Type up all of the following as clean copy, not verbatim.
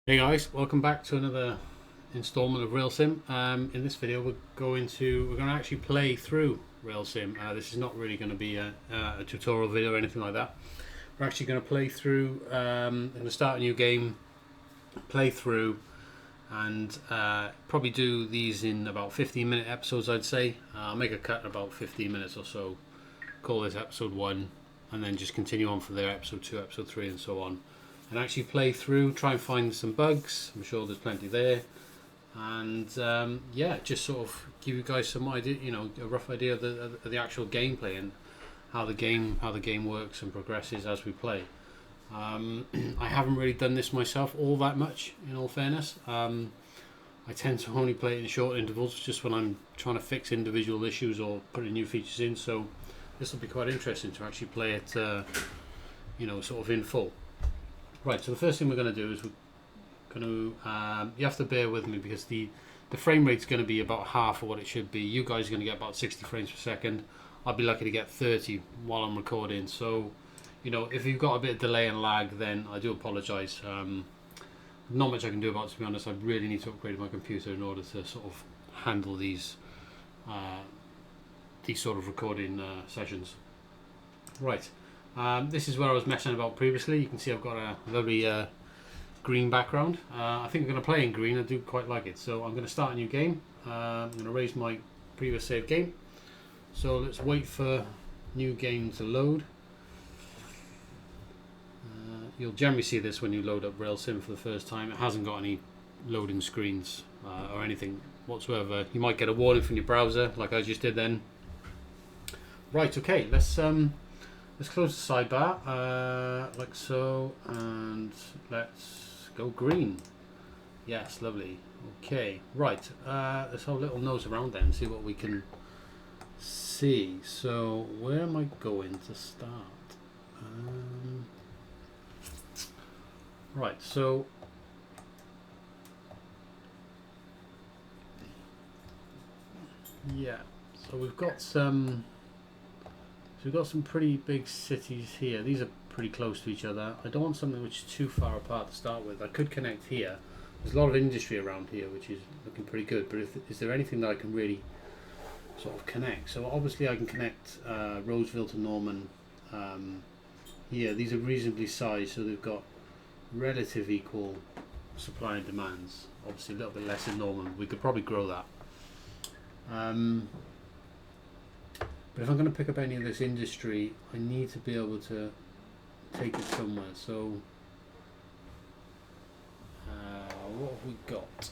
Hey guys, welcome back to another installment of RailSim. In this video, we're going to actually play through RailSim. This is not really going to be a tutorial video or anything like that. We're actually going to play through. I'm going to start a new game, play through, and probably do these in about 15-minute episodes. I'd say I'll make a cut in about 15 minutes or so. Call this episode 1, and then just continue on from there. Episode 2, episode 3, and so on. And actually play through, try and find some bugs. I'm sure there's plenty there, and yeah, just sort of give you guys some idea, a rough idea of the actual gameplay and how the game works and progresses as we play. I haven't really done this myself all that much, in all fairness. I tend to only play it in short intervals, just when I'm trying to fix individual issues or putting new features in. So this will be quite interesting to actually play it, sort of in full. Right, so the first thing we're going to do is we're going to, you have to bear with me because the frame rate's going to be about half of what it should be. You guys are going to get about 60 frames per second. I'll be lucky to get 30 while I'm recording. So, if you've got a bit of delay and lag, then I do apologise. Not much I can do about it, to be honest. I really need to upgrade my computer in order to sort of handle these sort of recording sessions. Right. This is where I was messing about previously. You can see I've got a lovely green background. I think I'm going to play in green. I do quite like it. So I'm going to start a new game. I'm going to raise my previous save game. So let's wait for new game to load. You'll generally see this when you load up RailSim for the first time. It hasn't got any loading screens or anything whatsoever. You might get a warning from your browser like I just did then. Right, okay, let's close the sidebar, like so, and let's go green. Yes, lovely. Okay, right. Let's have a little nose around then and see what we can see. So, where am I going to start? Right, so yeah, so we've got some. So we've got some pretty big cities here. These are pretty close to each other. I don't want something which is too far apart to start with. I could connect here. There's a lot of industry around here, which is looking pretty good. But is there anything that I can really sort of connect? So obviously I can connect Roseville to Norman. Here, these are reasonably sized, so they've got relative equal supply and demands. Obviously a little bit less in Norman. We could probably grow that. But if I'm going to pick up any of this industry, I need to be able to take it somewhere. So, what have we got?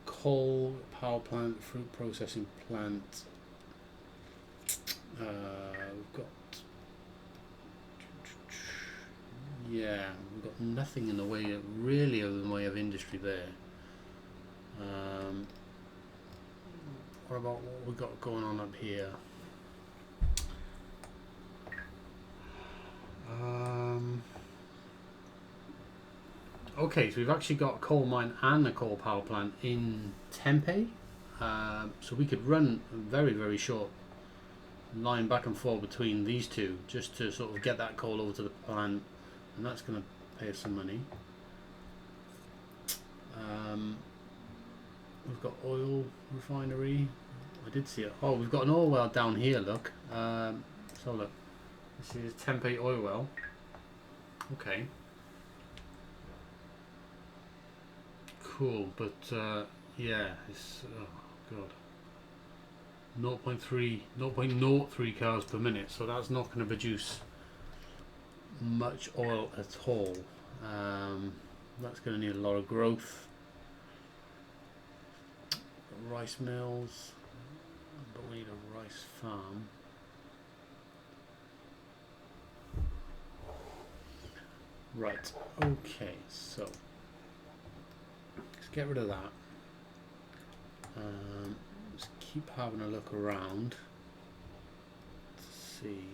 Coal power plant, fruit processing plant. We've got, yeah, we've got nothing in the way of, really, in the way of industry there. What about what we've got going on up here? Okay, so we've actually got a coal mine and a coal power plant in Tempe. So we could run a very, very short line back and forth between these two just to sort of get that coal over to the plant, and that's going to pay us some money. We've got oil refinery. I did see it. Oh, we've got an oil well down here, look. So look, this is Tempe oil well. Okay. Cool, but yeah, it's, oh god. 0.03 cars per minute, so that's not going to produce much oil at all. That's going to need a lot of growth. Rice mills, but we need a rice farm. Right, okay, so let's get rid of that. Let's keep having a look around to see.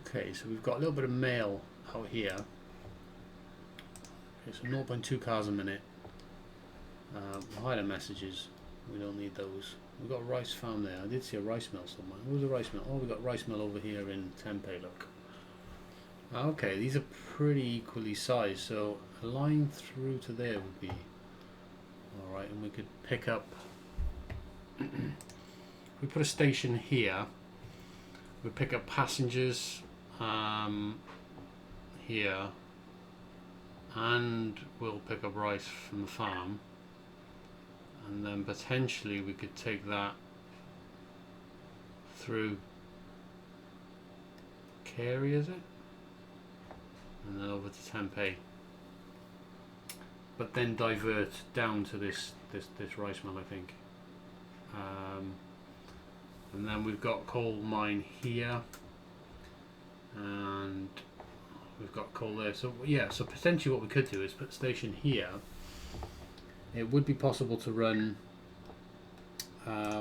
Okay, so we've got a little bit of mail out here. Okay, so 0.2 cars a minute. Hide messages. We don't need those. We've got a rice farm there. I did see a rice mill somewhere. Where's the rice mill? Oh, we've got a rice mill over here in Tempe, look. Okay, these are pretty equally sized, so a line through to there would be alright, and we could pick up. We put a station here. We pick up passengers here, and we'll pick up rice from the farm, and then potentially we could take that through Carey, is it? And then over to Tempe, but then divert down to this rice mill, I think. And then we've got coal mine here, and we've got coal there. So yeah, so potentially what we could do is put a station here. It would be possible to run.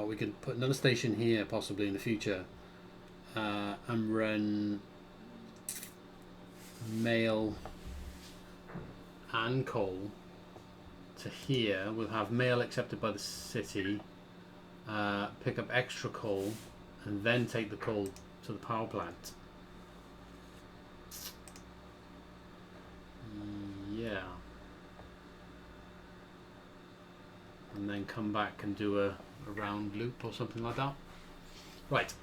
We could put another station here, possibly in the future, and run mail and coal to here. We'll have mail accepted by the city, pick up extra coal, and then take the coal to the power plant. Yeah, and then come back and do a round loop or something like that. Right.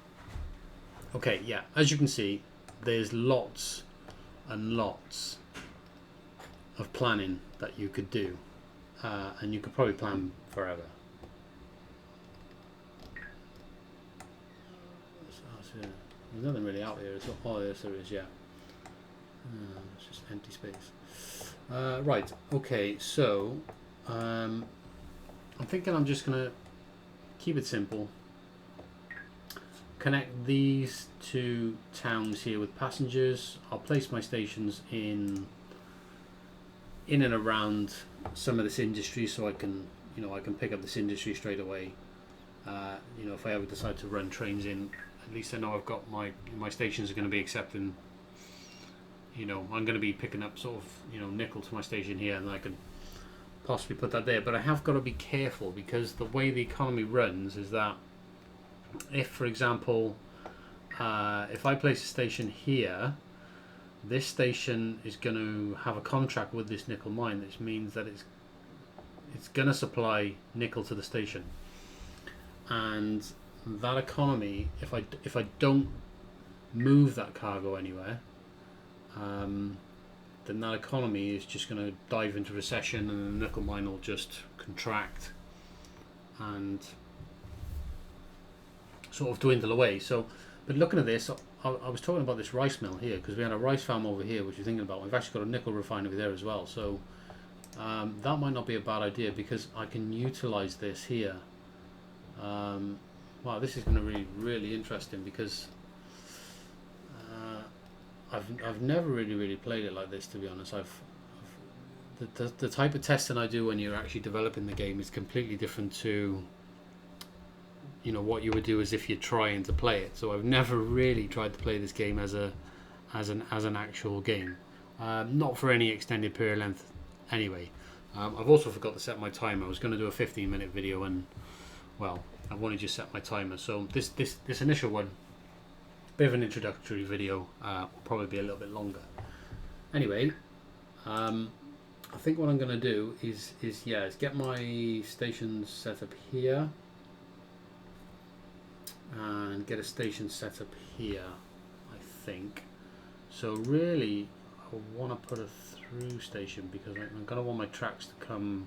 Okay, yeah, as you can see, there's lots and lots of planning that you could do, and you could probably plan forever. There's nothing really out here. It's not, oh yes there is, yeah. It's just empty space. Right, okay, so I'm thinking I'm just gonna keep it simple. Connect these two towns here with passengers. I'll place my stations in and around some of this industry, so I can, I can pick up this industry straight away. If I ever decide to run trains in, at least I know I've got my stations are going to be accepting. I'm going to be picking up sort of nickel to my station here, and I can possibly put that there. But I have got to be careful, because the way the economy runs is that if, for example, if I place a station here, this station is going to have a contract with this nickel mine, which means that it's going to supply nickel to the station, and that economy, if I don't move that cargo anywhere, then that economy is just going to dive into recession, and the nickel mine will just contract and sort of dwindle away. So, but looking at this, I was talking about this rice mill here, because we had a rice farm over here, which we're thinking about. We've actually got a nickel refinery there as well. So that might not be a bad idea, because I can utilize this here. Wow, this is going to be really interesting, because I've never really played it like this, to be honest. The type of testing I do when you're actually developing the game is completely different to what you would do as if you're trying to play it. So I've never really tried to play this game as an actual game, not for any extended period length anyway. I've also forgot to set my timer. I was going to do a 15-minute video, and well, I've only just set my timer. So this initial one, bit of an introductory video, will probably be a little bit longer. Anyway, I think what I'm going to do is get my stations set up here, and get a station set up here, I think. So really, I want to put a through station, because I'm going to want my tracks to come.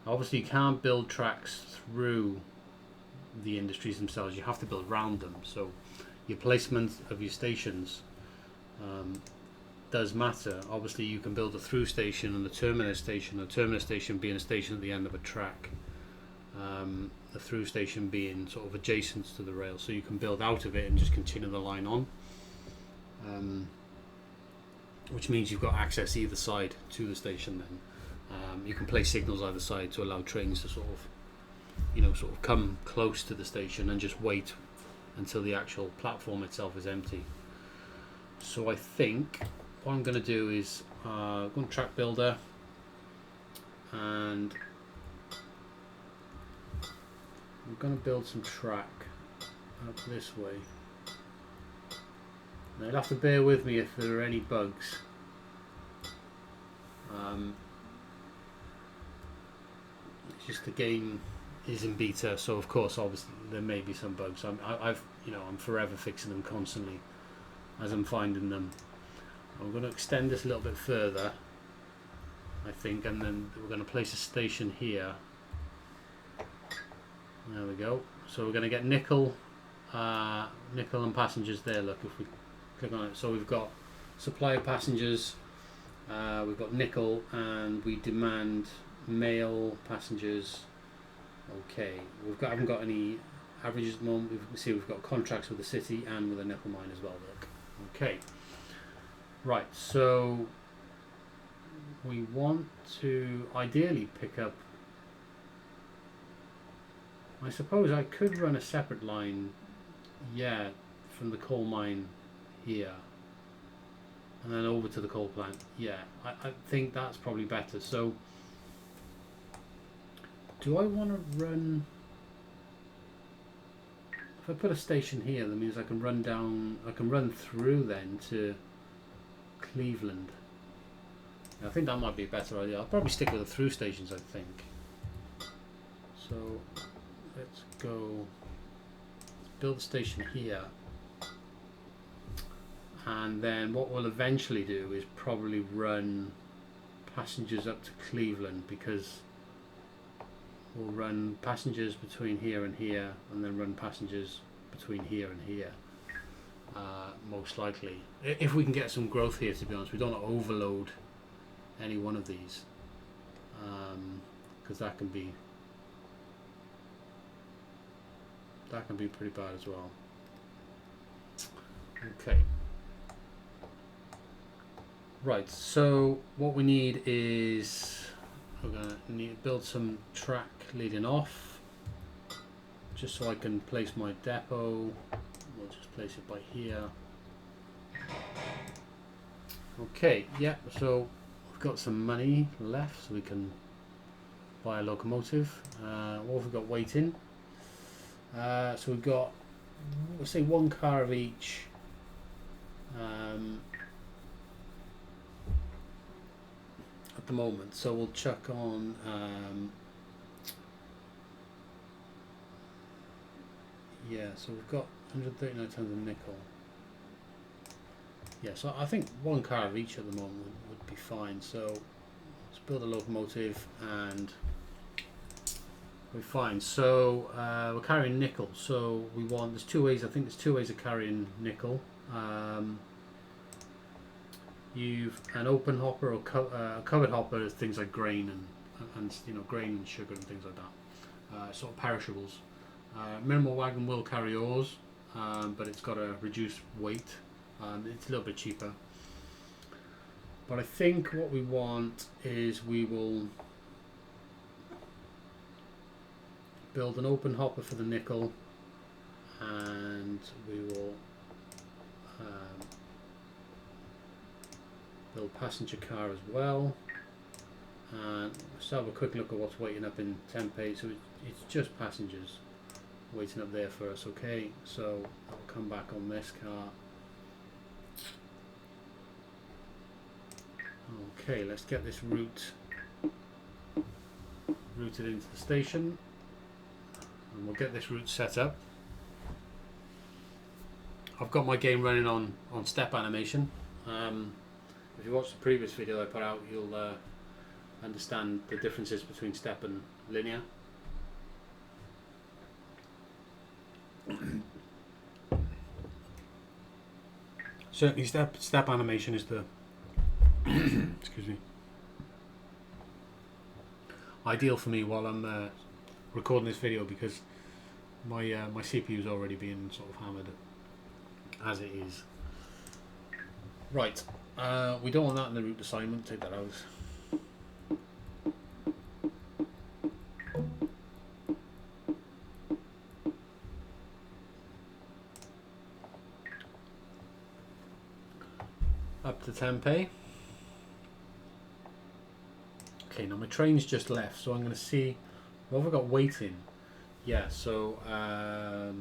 Obviously, you can't build tracks through the industries themselves. You have to build around them. So your placement of your stations does matter. Obviously, you can build a through station and a terminus station. A terminus station being a station at the end of a track. The through station being sort of adjacent to the rail, so you can build out of it and just continue the line on, which means you've got access either side to the station. Then you can place signals either side to allow trains to sort of come close to the station and just wait until the actual platform itself is empty. So I think what I'm going to do is Go on track builder, and I'm going to build some track up this way. Now you'll have to bear with me if there are any bugs. It's just the game is in beta, so of course, obviously, there may be some bugs. I'm forever fixing them constantly as I'm finding them. I'm going to extend this a little bit further, I think, and then we're going to place a station here. There we go. So we're going to get nickel and passengers there. Look, if we click on it, so we've got supply of passengers, we've got nickel, and we demand mail passengers. Okay, haven't got any averages at the moment. We've got contracts with the city and with a nickel mine as well. Look, okay, right. So we want to ideally pick up. I suppose I could run a separate line, yeah, from the coal mine here, and then over to the coal plant. Yeah, I think that's probably better. So, do I want to run? If I put a station here, that means I can run down. I can run through then to Cleveland. I think that might be a better idea. I'll probably stick with the through stations, I think. So let's go build a station here, and then what we'll eventually do is probably run passengers up to Cleveland, because we'll run passengers between here and here, and then run passengers between here and here, most likely, if we can get some growth here. To be honest, we don't want to overload any one of these, because that can be pretty bad as well. Okay, right, so what we need is we're going to need to build some track leading off, just so I can place my depot. We'll just place it by here. Okay, yeah, so we've got some money left, so we can buy a locomotive. What have we got waiting? So we've got, we'll say, one car of each. At the moment, so we'll chuck on yeah, so we've got 139 tons of nickel. Yeah, so I think one car of each at the moment would be fine. So let's build a locomotive and we're fine. So we're carrying nickel, so we want, there's two ways, I think there's two ways of carrying nickel. You've an open hopper or covered hopper is things like grain and grain and sugar and things like that, sort of perishables. Minimal wagon will carry ores, but it's got a reduced weight. It's a little bit cheaper. But I think what we want is we will build an open hopper for the nickel, and we will build passenger car as well. And let's have a quick look at what's waiting up in Tempe. So it's just passengers waiting up there for us. Okay, so I'll come back on this car. Okay, let's get this route routed into the station, and we'll get this route set up. I've got my game running on step animation. If you watch the previous video I put out, you'll understand the differences between step and linear. Certainly step animation is the excuse me, ideal for me while I'm recording this video, because my CPU is already being sort of hammered as it is. Right, we don't want that in the route assignment. Take that out. Up to Tempe. Okay, now my train's just left, so I'm going to see what have I got waiting. Yeah, so I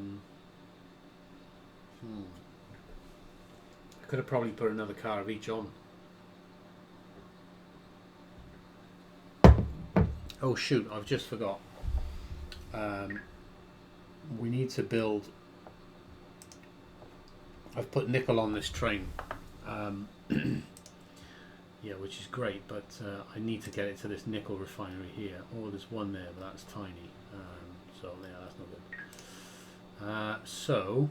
could have probably put another car of each on. Oh shoot, I've just forgot. We need to build. I've put nickel on this train. Yeah, which is great, but I need to get it to this nickel refinery here. Oh, there's one there, but that's tiny. So yeah, that's not good. So,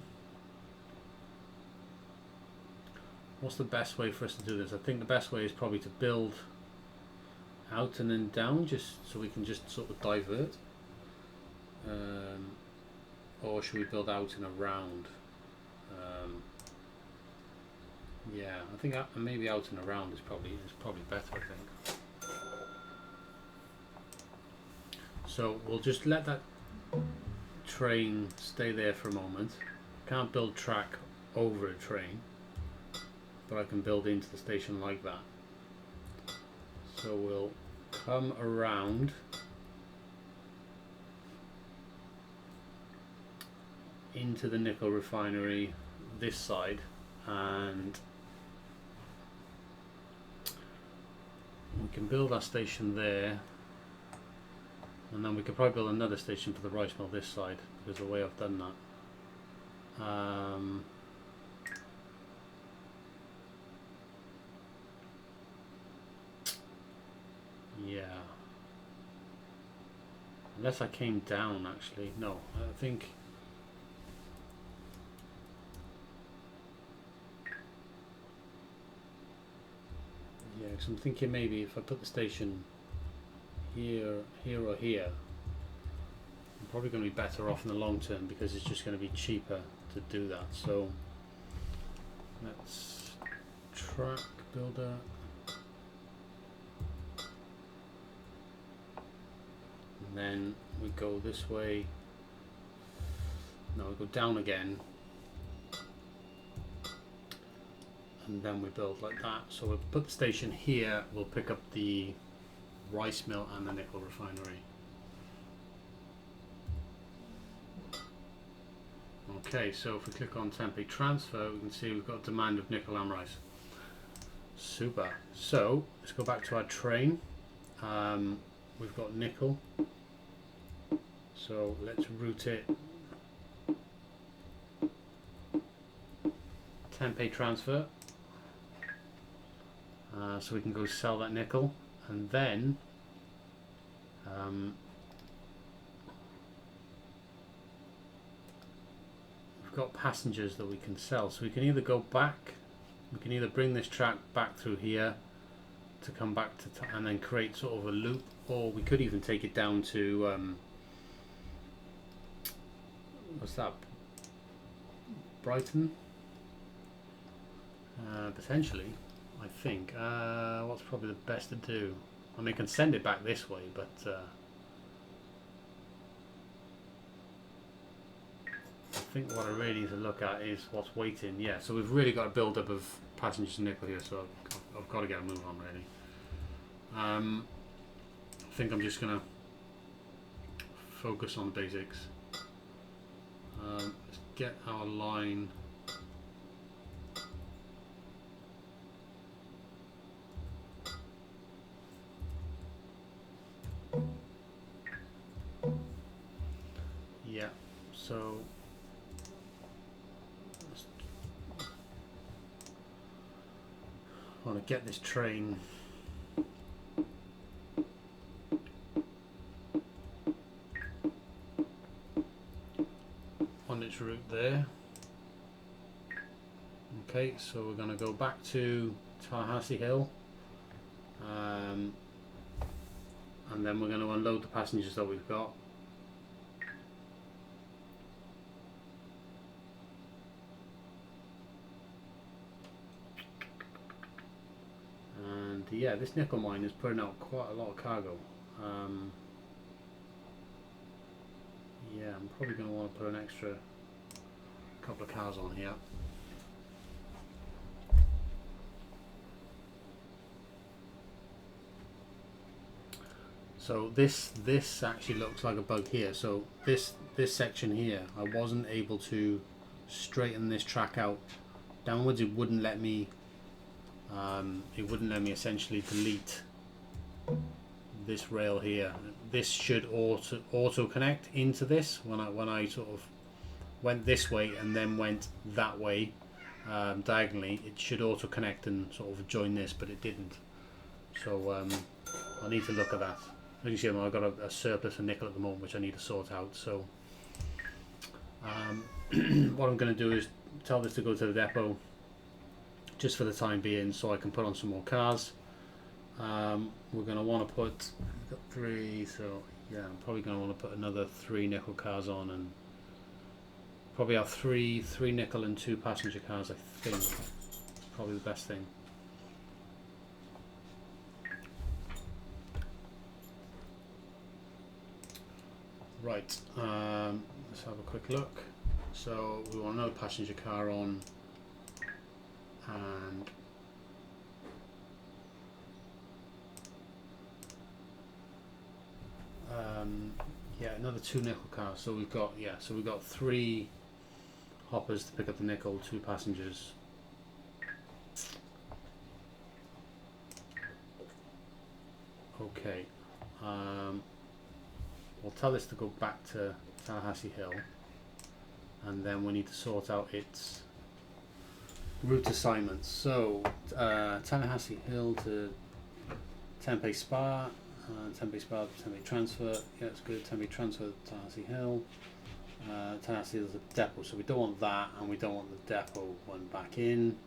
what's the best way for us to do this? I think the best way is probably to build out and then down, just so we can just sort of divert. Or should we build out and around? Yeah, I think maybe out and around is probably better, I think. So we'll just let that train stay there for a moment. Can't build track over a train, but I can build into the station like that. So we'll come around into the nickel refinery this side, and we can build our station there, and then we could probably build another station for the rice mill this side, because of the way I've done that. Yeah, unless I came down, actually. No, I think yeah, because I'm thinking maybe if I put the station here or here, I'm probably going to be better off in the long term, because it's just going to be cheaper to do that. So let's track builder. And then we go this way. No, we go down again. And then we build like that. So we'll put the station here, we'll pick up the rice mill and the nickel refinery. Okay, so if we click on template transfer, we can see we've got demand of nickel and rice. Super. So let's go back to our train. We've got nickel. So let's route it. Template transfer. So we can go sell that nickel, and then we've got passengers that we can sell. So we can either go back, we can either bring this track back through here to come back to and then create sort of a loop, or we could even take it down to what's that, Brighton, potentially. I think what's probably the best to do. I mean, I can send it back this way, but I think what I really need to look at is what's waiting. Yeah, so we've really got a build up of passengers and nickel here, so I've got to get a move on really. I think I'm just gonna focus on basics. Let's get our line. Yeah, so I want to get this train on its route there. Okay, so we're going to go back to Tallahassee Hill, and then we're going to unload the passengers that we've got. Yeah, this nickel mine is putting out quite a lot of cargo. Yeah, I'm probably going to want to put an extra couple of cars on here. So this actually looks like a bug here. So this section here, I wasn't able to straighten this track out downwards. It wouldn't let me. It wouldn't let me essentially delete this rail here. This should auto connect into this when I sort of went this way and then went that way diagonally. It should auto connect and sort of join this, but it didn't. So I need to look at that. As you see, I've got a surplus of nickel at the moment, which I need to sort out. So what I'm going to do is tell this to go to the depot just for the time being, so I can put on some more cars. We're going to want to put, we've got 3, so yeah, I'm probably going to want to put another 3 nickel cars on, and probably have 3 nickel and 2 passenger cars. I think probably the best thing. Right, let's have a quick look. So we want another passenger car on, and yeah, another 2 nickel cars. So we've got, yeah, so we've got 3 hoppers to pick up the nickel, 2 passengers. Okay, we'll tell this to go back to Tallahassee Hill, and then we need to sort out its route assignments. So Tallahassee Hill to Tempe Spa, Tempe Spa to Tempe transfer. Yeah, that's good. Tempe transfer to Tallahassee Hill. Tallahassee Hill to the depot. So we don't want that, and we don't want the depot one back in.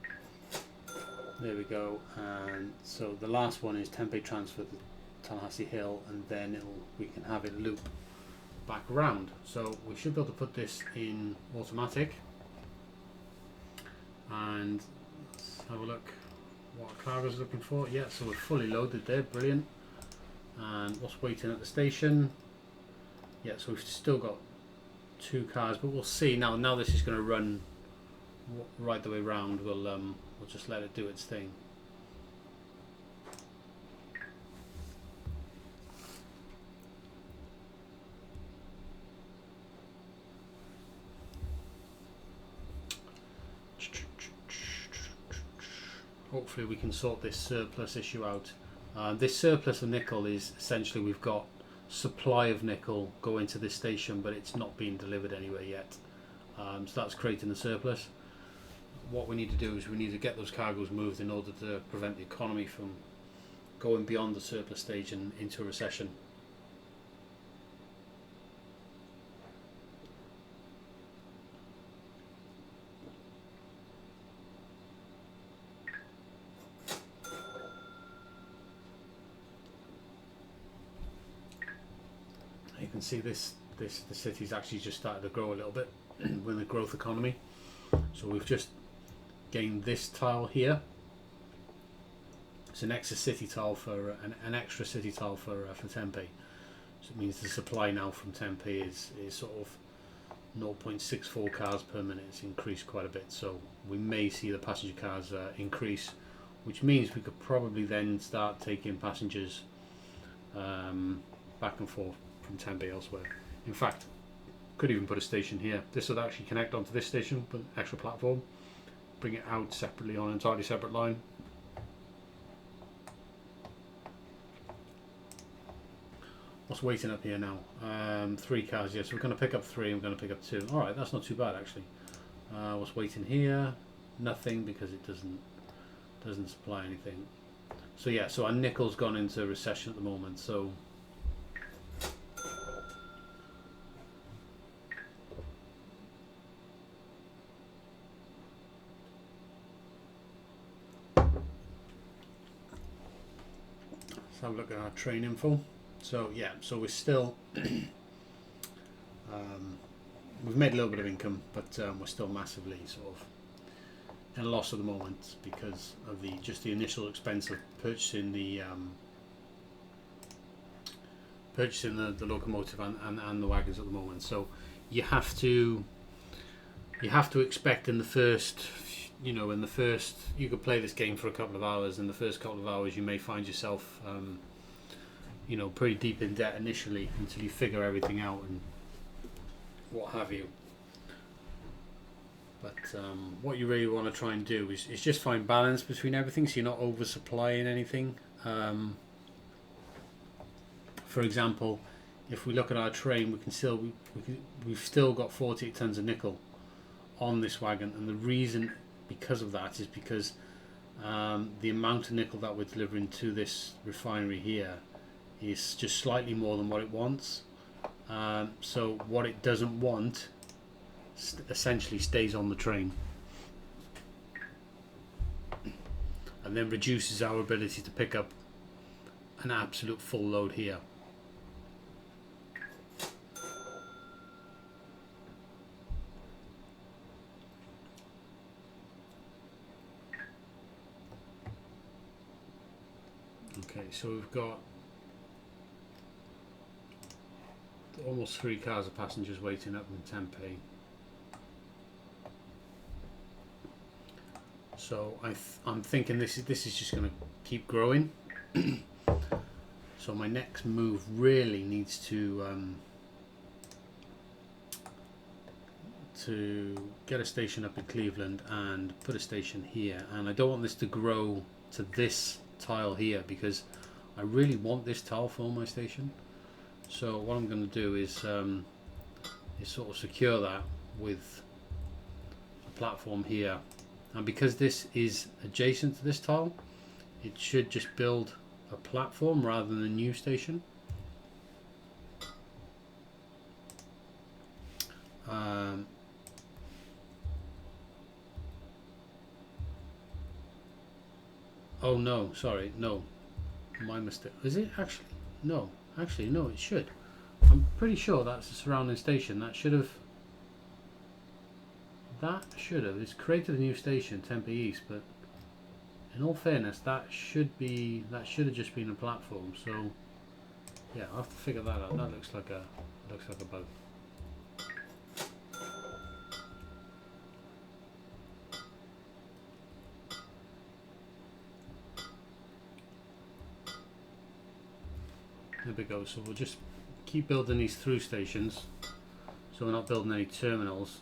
There we go. And so the last one is Tempe transfer to Tallahassee Hill, and then we can have it loop back around. So we should be able to put this in automatic, and let's have a look what cargo's looking for. Yeah, so we're fully loaded there, brilliant. And what's waiting at the station? Yeah, so we've still got 2 cars, but we'll see now. Now this is going to run right the way round. We'll just let it do its thing. Hopefully we can sort this surplus issue out. This surplus of nickel is essentially, we've got supply of nickel going to this station, but it's not being delivered anywhere yet. So that's creating the surplus. What we need to do is we need to get those cargoes moved in order to prevent the economy from going beyond the surplus stage and into a recession. You can see the city's actually just started to grow a little bit with the growth economy. So we've just gained this tile here. It's an extra city tile for an extra city tile for Tempe. So it means the supply now from Tempe is sort of 0.64 cars per minute. It's increased quite a bit. So we may see the passenger cars increase, which means we could probably then start taking passengers back and forth from Tempe elsewhere. In fact, could even put a station here. This would actually connect onto this station, put an extra platform, bring it out separately on an entirely separate line. What's waiting up here now? 3 cars, yes. So we're going to pick up 3, I'm going to pick up 2. Alright, that's not too bad actually. What's waiting here? Nothing, because it doesn't supply anything. So yeah, so our nickel's gone into recession at the moment, so let's have a look at our train info. So yeah, so we're still we've made a little bit of income, but we're still massively sort of in a loss at the moment because of just the initial expense of purchasing the locomotive and the wagons at the moment. So you have to expect in the first, you could play this game for a couple of hours. In the first couple of hours, you may find yourself you know, pretty deep in debt initially until you figure everything out and what have you. But what you really want to try and do is just find balance between everything, so you're not oversupplying anything. For example, if we look at our train, we can still we've still got 48 tons of nickel on this wagon, and the reason because of that is because the amount of nickel that we're delivering to this refinery here is just slightly more than what it wants. So what it doesn't want essentially stays on the train, and then reduces our ability to pick up an absolute full load here. Okay, so we've got almost 3 cars of passengers waiting up in Tempe. So I'm thinking this is just going to keep growing. So my next move really needs to get a station up in Cleveland and put a station here. And I don't want this to grow to this tile here because I really want this tile for my station. So what I'm going to do is sort of secure that with a platform here. And because this is adjacent to this tile, it should just build a platform rather than a new station. Oh no, sorry, no, my mistake. Is it actually? No, actually no, it should. I'm pretty sure that's a surrounding station. That should have. It's created a new station, Tempe East, but in all fairness, that should have just been a platform. So yeah, I'll have to figure that out. That looks like a bug. There we go. So we'll just keep building these through stations, so we're not building any terminals.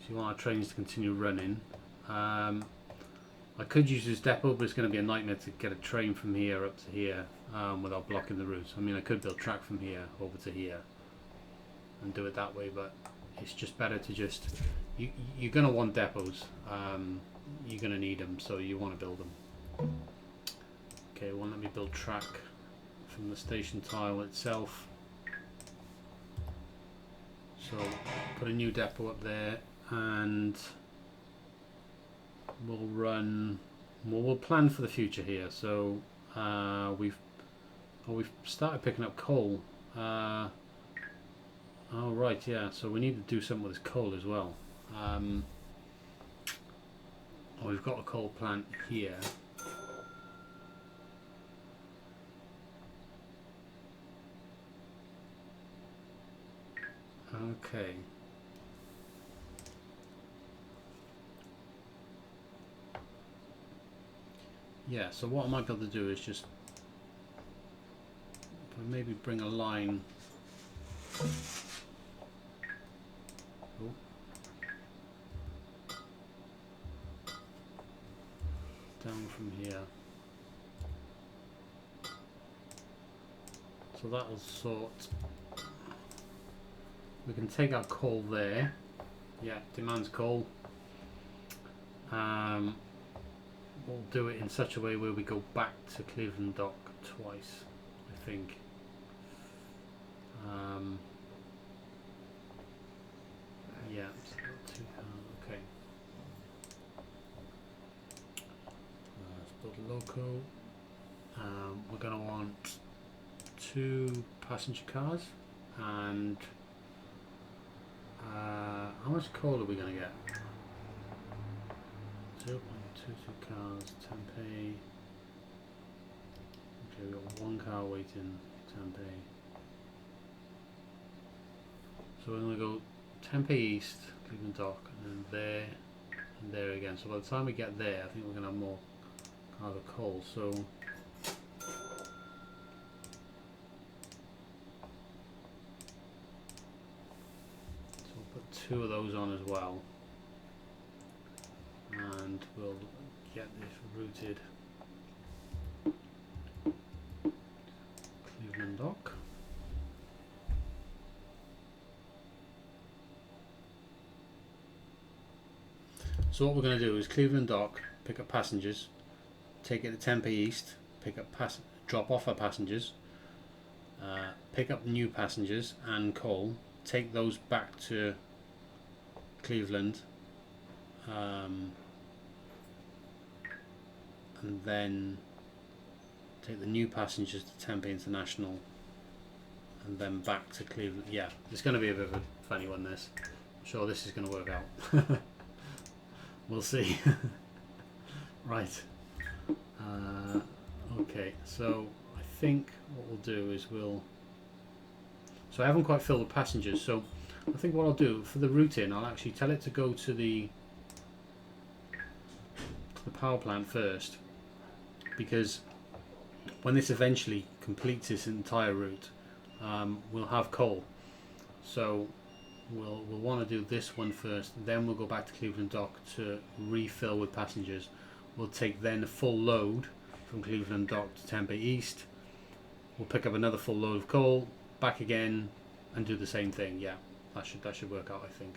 So you want our trains to continue running. I could use this depot, but it's going to be a nightmare to get a train from here up to here without blocking the routes. I mean, I could build track from here over to here and do it that way, but it's just better to just... You're going to want depots. You're going to need them, so you want to build them. Okay, well, let me build track from the station tile itself. So put a new depot up there, and we'll plan for the future here. So we've started picking up coal. Oh right, yeah, so we need to do something with this coal as well. We've got a coal plant here. Okay. Yeah, so what I might be able to do is just maybe bring a line. Oh. Down from here. So that'll sort. We can take our coal there. Yeah, demands coal. We'll do it in such a way where we go back to Cleveland Dock twice, I think. Yeah, okay. Let's build a loco. We're going to want 2 passenger cars, and how much coal are we going to get? 0.22 cars, Tempe. Okay, we've got 1 car waiting, Tempe. So we're going to go Tempe East, Cleveland Dock, and then there and there again. So by the time we get there, I think we're going to have more cars of coal. So 2 of those on as well, and we'll get this routed Cleveland Dock. So what we're going to do is Cleveland Dock, pick up passengers, take it to Tempe East, pick up drop off our passengers, pick up new passengers and coal, take those back to Cleveland, and then take the new passengers to Tempe International, and then back to Cleveland. Yeah, it's going to be a bit of a funny one, this. I'm sure this is going to work out. We'll see. Right. Okay, so I think what we'll do is so I haven't quite filled the passengers, so I think what I'll do for the routing, I'll actually tell it to go to the power plant first, because when this eventually completes this entire route, we'll have coal. So we'll want to do this one first, then we'll go back to Cleveland Dock to refill with passengers. We'll take then a full load from Cleveland Dock to Tempe East. We'll pick up another full load of coal, back again, and do the same thing. Yeah, that should work out, I think.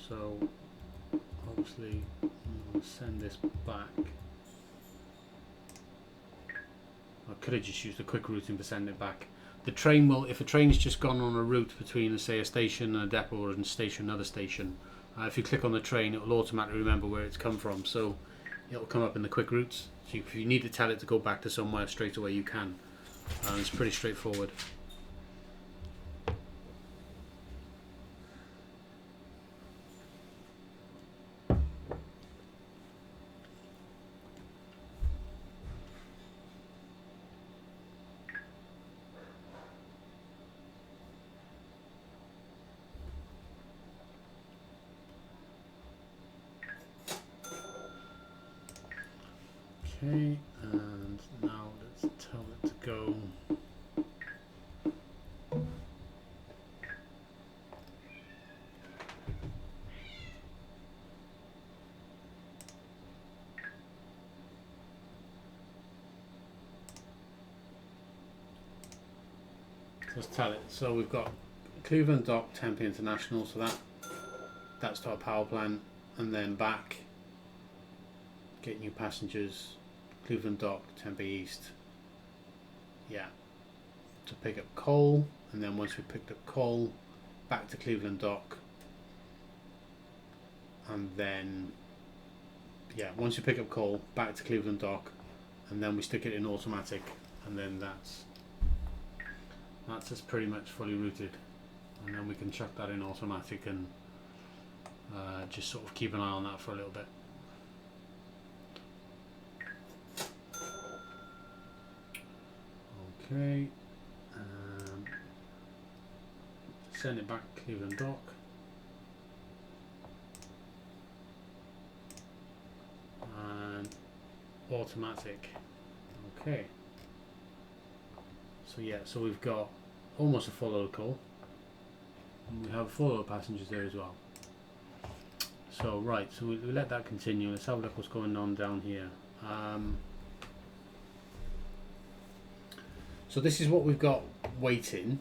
So obviously we'll send this back. I could have just used a quick routing to send it back. The train will, if a train's just gone on a route between, say, a station and a depot, or a station another station, if you click on the train, it will automatically remember where it's come from, so it'll come up in the quick routes. So if you need to tell it to go back to somewhere straight away, you can. It's pretty straightforward. Okay, and now let's tell it to go. Let's tell it. So we've got Cleveland Dock, Tempe International, so that's to our power plant, and then back, get new passengers, Cleveland Dock, Tempe East, yeah, to pick up coal, and then once we picked up coal, back to Cleveland Dock, and then, yeah, once we pick up coal, back to Cleveland Dock, and then we stick it in automatic, and then that's just pretty much fully routed, and then we can chuck that in automatic and just sort of keep an eye on that for a little bit. Okay, send it back to Cleveland Dock. And automatic. Okay. So yeah, so we've got almost a full load of coal. And we have a full load of passengers there as well. So right, so we let that continue. Let's have a look what's going on down here. So this is what we've got waiting.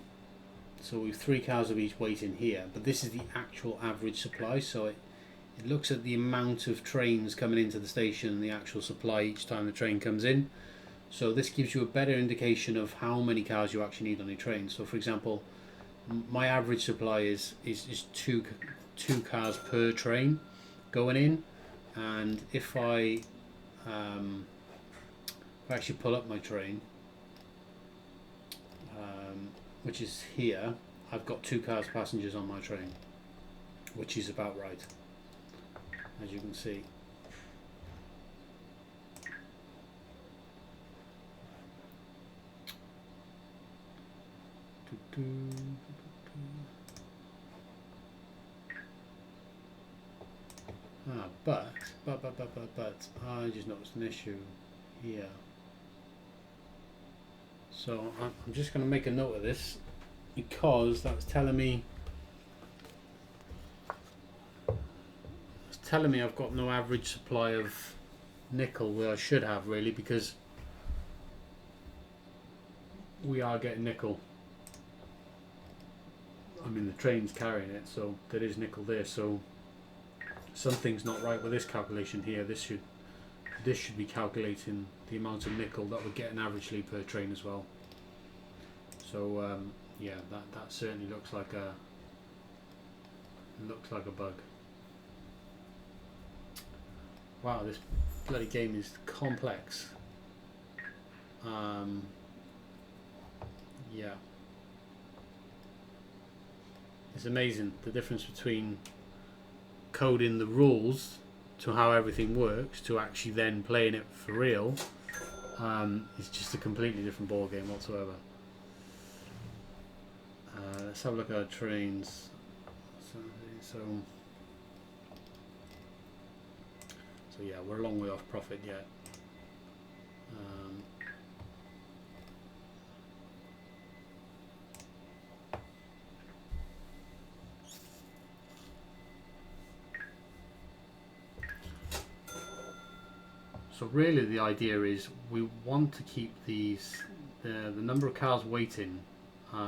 So we've 3 cars of each waiting here, but this is the actual average supply. So it looks at the amount of trains coming into the station and the actual supply each time the train comes in. So this gives you a better indication of how many cars you actually need on a train. So for example, my average supply is two cars per train going in, and if I actually pull up my train, which is here, I've got 2 cars passengers on my train, which is about right, as you can see. But I just noticed an issue here. So I'm just going to make a note of this, because that was telling me I've got no average supply of nickel where I should have, really, because we are getting nickel. I mean, the train's carrying it, so there is nickel there. So something's not right with this calculation here. This should be calculating the amount of nickel that we're getting averagely per train as well. So yeah, that certainly looks like a bug. Wow, this bloody game is complex. Yeah, it's amazing the difference between coding the rules to how everything works to actually then playing it for real. It's just a completely different ball game whatsoever. Let's have a look at our trains. So yeah, we're a long way off profit yet. So really the idea is we want to keep the number of cars waiting, we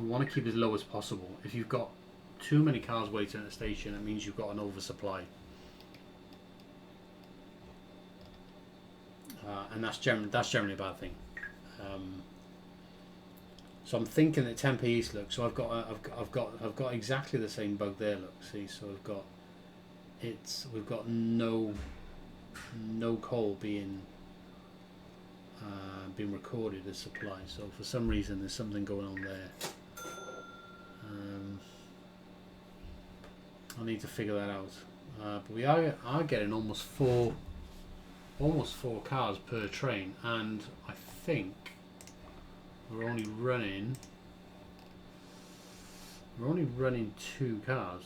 want to keep as low as possible. If you've got too many cars waiting at a station, it means you've got an oversupply. And that's generally a bad thing. So I'm thinking that Tempe East, look, so I've got exactly the same bug there, look, see, so we've got no coal being recorded as supply. So for some reason there's something going on there. I need to figure that out. But we are getting almost four cars per train, and I think we're only running 2 cars.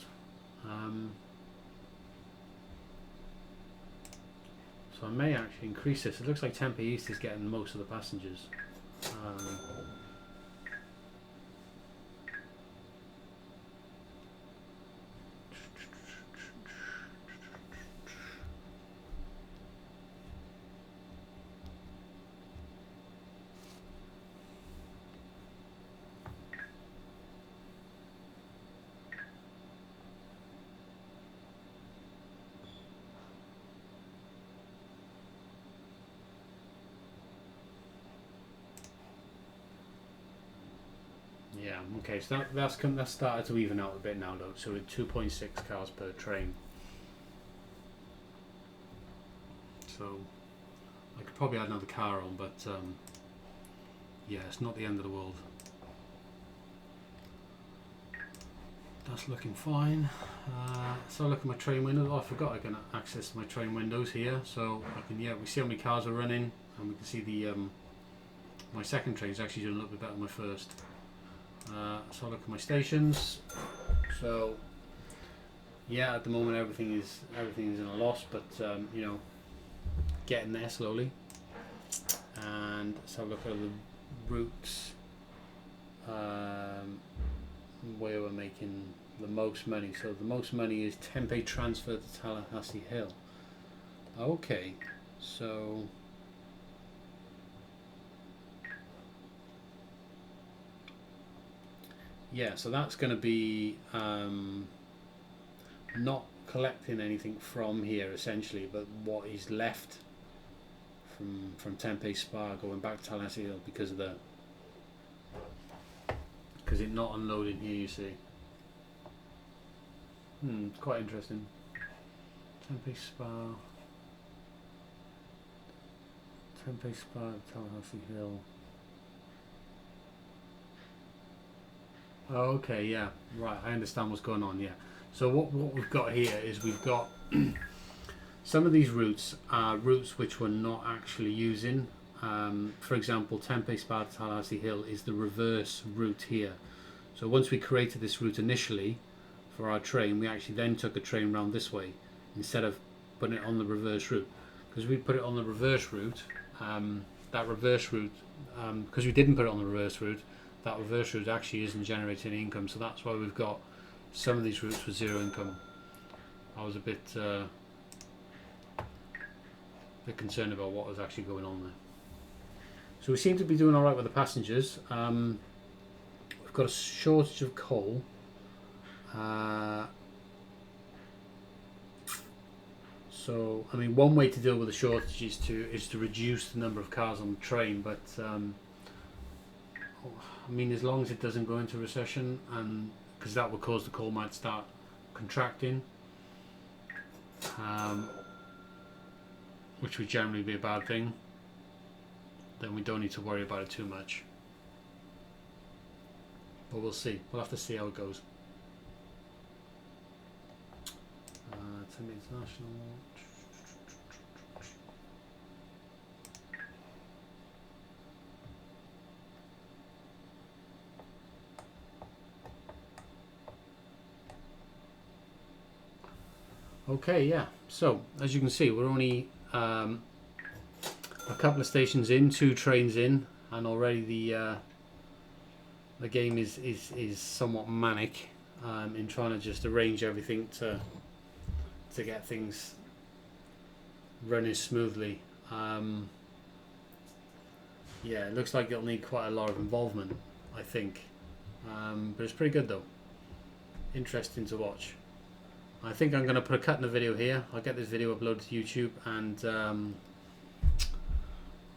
So I may actually increase this. It looks like Tempe East is getting most of the passengers. Yeah, okay, so that's started to even out a bit now, though. So we're 2.6 cars per train. So I could probably add another car on, but yeah, it's not the end of the world. That's looking fine. So look at my train windows. Oh, I forgot I can access my train windows here. So I can, yeah, we see how many cars are running, and we can see the my second train is actually doing a little bit better than my first. So I look at my stations. So yeah, at the moment everything is in a loss, but you know, getting there slowly. And so I look at the routes where we're making the most money. So the most money is Tempe transfer to Tallahassee Hill. Okay, so yeah, so that's going to be not collecting anything from here essentially, but what is left from Tempe Spa going back to Tallahassee Hill because it's not unloading here, you see. It's quite interesting. Tempe Spa, Tallahassee Hill. Oh, okay, yeah, right, I understand what's going on, yeah. So what we've got here is we've got some of these routes are routes which we're not actually using. For example, Tempe Spa to Tallahassee Hill is the reverse route here. So once we created this route initially for our train, we actually then took a train round this way instead of putting it on the reverse route. Because we put it on the reverse route, that reverse route, because we didn't put it on the reverse route, that reverse route actually isn't generating any income. So that's why we've got some of these routes with zero income. I was a bit concerned about what was actually going on there. So we seem to be doing alright with the passengers. We've got a shortage of coal. So I mean, one way to deal with the shortage is to reduce the number of cars on the train, but I mean, as long as it doesn't go into recession, and because that will cause the coal mine to start contracting, which would generally be a bad thing, then we don't need to worry about it too much. But we'll see. We'll have to see how it goes. International. Okay, yeah. So as you can see, we're only a couple of stations in, 2 trains in, and already the game is somewhat manic in trying to just arrange everything to get things running smoothly. Yeah, it looks like it'll need quite a lot of involvement, I think, but it's pretty good though. Interesting to watch. I think I'm going to put a cut in the video here. I'll get this video uploaded to YouTube, and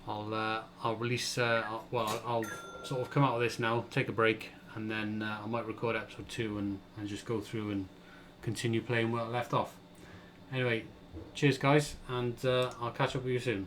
I'll release. I'll sort of come out of this now, take a break, and then I might record episode 2 and just go through and continue playing where I left off. Anyway, cheers guys, and I'll catch up with you soon.